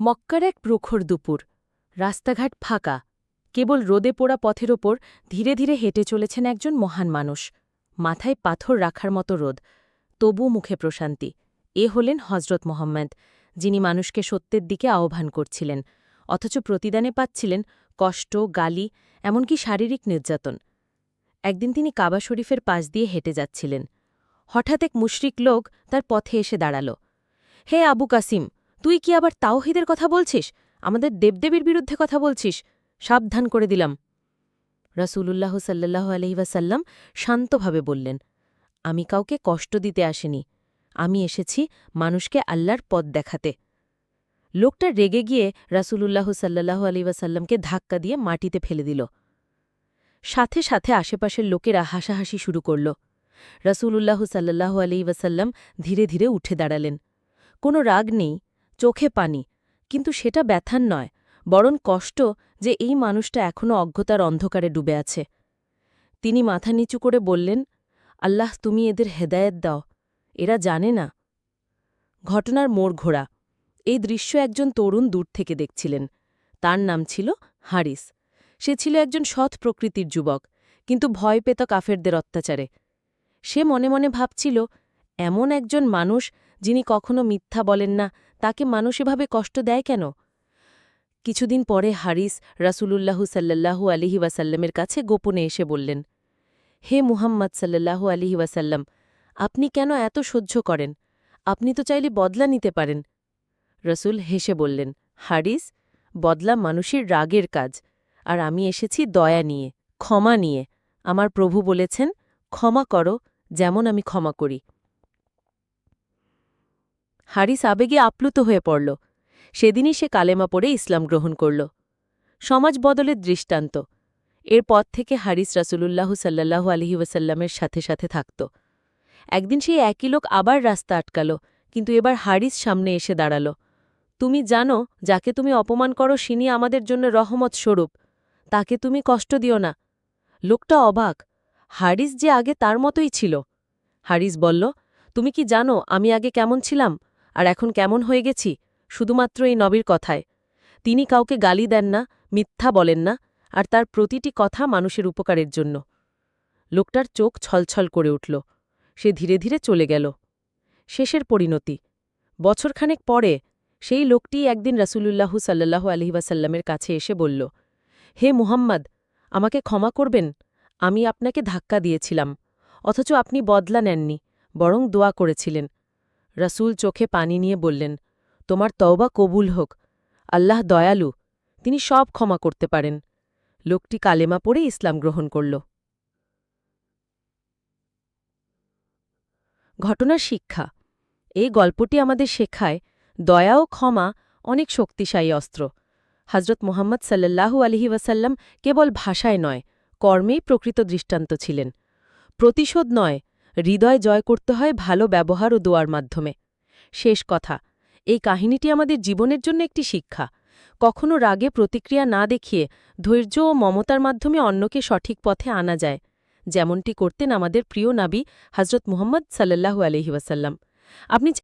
মক্কার এক প্রখর দুপুর, রাস্তাঘাট ফাঁকা, কেবল রোদে পোড়া পথের ওপর ধীরে ধীরে হেঁটে চলেছেন একজন মহান মানুষ। মাথায় পাথর রাখার মতো রোদ, তবু মুখে প্রশান্তি। এ হলেন হজরত মোহাম্মদ, যিনি মানুষকে সত্যের দিকে আহ্বান করছিলেন, অথচ প্রতিদানে পাচ্ছিলেন কষ্ট, গালি, এমনকি শারীরিক নির্যাতন। একদিন তিনি কাবা শরীফের পাশ দিয়ে হেঁটে যাচ্ছিলেন। হঠাৎ এক মুশরিক লোক তার পথে এসে দাঁড়াল। হে আবু কাসিম, তুই কি আবার তাওহীদের কথা বলছিস? আমাদের দেবদেবীর বিরুদ্ধে কথা বলছিস? সাবধান করে দিলাম। রাসূলুল্লাহ সাল্লাল্লাহু আলাইহি ওয়াসাল্লাম শান্তভাবে বললেন, আমি কাউকে কষ্ট দিতে আসিনি, আমি এসেছি মানুষকে আল্লাহর পথ দেখাতে। লোকটা রেগে গিয়ে রাসূলুল্লাহ সাল্লাল্লাহু আলাইহি ওয়াসাল্লামকে ধাক্কা দিয়ে মাটিতে ফেলে দিল। সাথে সাথে আশেপাশের লোকেরা হাসাহাসি শুরু করল। রাসূলুল্লাহ সাল্লাল্লাহু আলাইহি ওয়াসাল্লাম ধীরে ধীরে উঠে দাঁড়ালেন। কোনো রাগ নেই, চোখে পানি, কিন্তু সেটা ব্যথার নয়, বরং কষ্ট যে এই মানুষটা এখনও অজ্ঞতার অন্ধকারে ডুবে আছে। তিনি মাথা নিচু করে বললেন, আল্লাহ, তুমি এদের হেদায়েত দাও, এরা জানে না। ঘটনার মোড় ঘোরা। এই দৃশ্য একজন তরুণ দূর থেকে দেখছিলেন। তার নাম ছিল হারিস। সে ছিল একজন সৎ প্রকৃতির যুবক, কিন্তু ভয় পেত কাফেরদের অত্যাচারে। সে মনে মনে ভাবছিল, এমন একজন মানুষ যিনি কখনো মিথ্যা বলেন না, তাকে মানুষ এভাবে কষ্ট দেয় কেন? কিছুদিন পরে হারিস রাসূলুল্লাহু সাল্লাল্লাহু আলাইহি ওয়াসাল্লামের কাছে গোপনে এসে বললেন, হে মুহাম্মদ সাল্লাল্লাহু আলাইহি ওয়াসাল্লাম, আপনি কেন এত সহ্য করেন? আপনি তো চাইলে বদলা নিতে পারেন। রসূল হেসে বললেন, হারিস, বদলা মানুষের রাগের কাজ, আর আমি এসেছি দয়া নিয়ে, ক্ষমা নিয়ে। আমার প্রভু বলেছেন, ক্ষমা করো যেমন আমি ক্ষমা করি। হারিস আবেগে আপ্লুত হয়ে পড়ল। সেদিনই সে কালেমা পড়ে ইসলাম গ্রহণ করল। সমাজ বদলের দৃষ্টান্ত। এরপর থেকে হারিস রাসূলুল্লাহু সাল্লাল্লাহু আলাইহি ওয়াসাল্লামের সাথে সাথে থাকত। একদিন সেই একই লোক আবার রাস্তা আটকাল, কিন্তু এবার হারিস সামনে এসে দাঁড়াল। তুমি জানো, যাকে তুমি অপমান করো সিনি আমাদের জন্য রহমত স্বরূপ, তাকে তুমি কষ্ট দিও না। লোকটা অবাক, হারিস যে আগে তার মতোই ছিল। হারিস বলল, তুমি কি জানো আমি আগে কেমন ছিলাম আর এখন কেমন হয়ে গেছি? শুধুমাত্র এই নবীর কথায়। তিনি কাউকে গালি দেন না, মিথ্যা বলেন না, আর তার প্রতিটি কথা মানুষের উপকারের জন্য। লোকটার চোখ ছলছল করে উঠল। সে ধীরে ধীরে চলে গেল। শেষের পরিণতি। বছরখানেক পরে সেই লোকটি একদিন রাসূলুল্লাহু সাল্লাল্লাহু আলাইহি ওয়াসাল্লামের কাছে এসে বলল, হে মুহাম্মদ, আমাকে ক্ষমা করবেন, আমি আপনাকে ধাক্কা দিয়েছিলাম, অথচ আপনি বদলা নেননি, বরং দোয়া করেছিলেন। রাসূল চোখে পানি নিয়ে বললেন, তোমার তওবা কবুল হোক, আল্লাহ দয়ালু, তিনি সব ক্ষমা করতে পারেন। লোকটি কালেমা পড়ে ইসলাম গ্রহণ করল। ঘটনার শিক্ষা। এই গল্পটি আমাদের শেখায়, দয়া ও ক্ষমা অনেক শক্তিশালী অস্ত্র। হজরত মুহাম্মদ সাল্লাল্লাহু আলাইহি ওয়াসাল্লাম কেবল ভাষায় নয়, কর্মেই প্রকৃত দৃষ্টান্ত ছিলেন। প্রতিশোধ নয়, হৃদয় জয় করতে হয় ভালো ব্যবহার ও দোয়ার মাধ্যমে। শেষ কথা, এই কাহিনীটি আমাদের জীবনের জন্য একটি শিক্ষা। কখনো রাগে প্রতিক্রিয়া না দেখিয়ে ধৈর্য ও মমতার মাধ্যমে অন্যকে সঠিক পথে আনা যায়, যেমনটি করতেন আমাদের প্রিয় নবী হজরত মুহাম্মদ সাল্লাল্লাহু আলাইহি ওয়াসাল্লাম। আপনি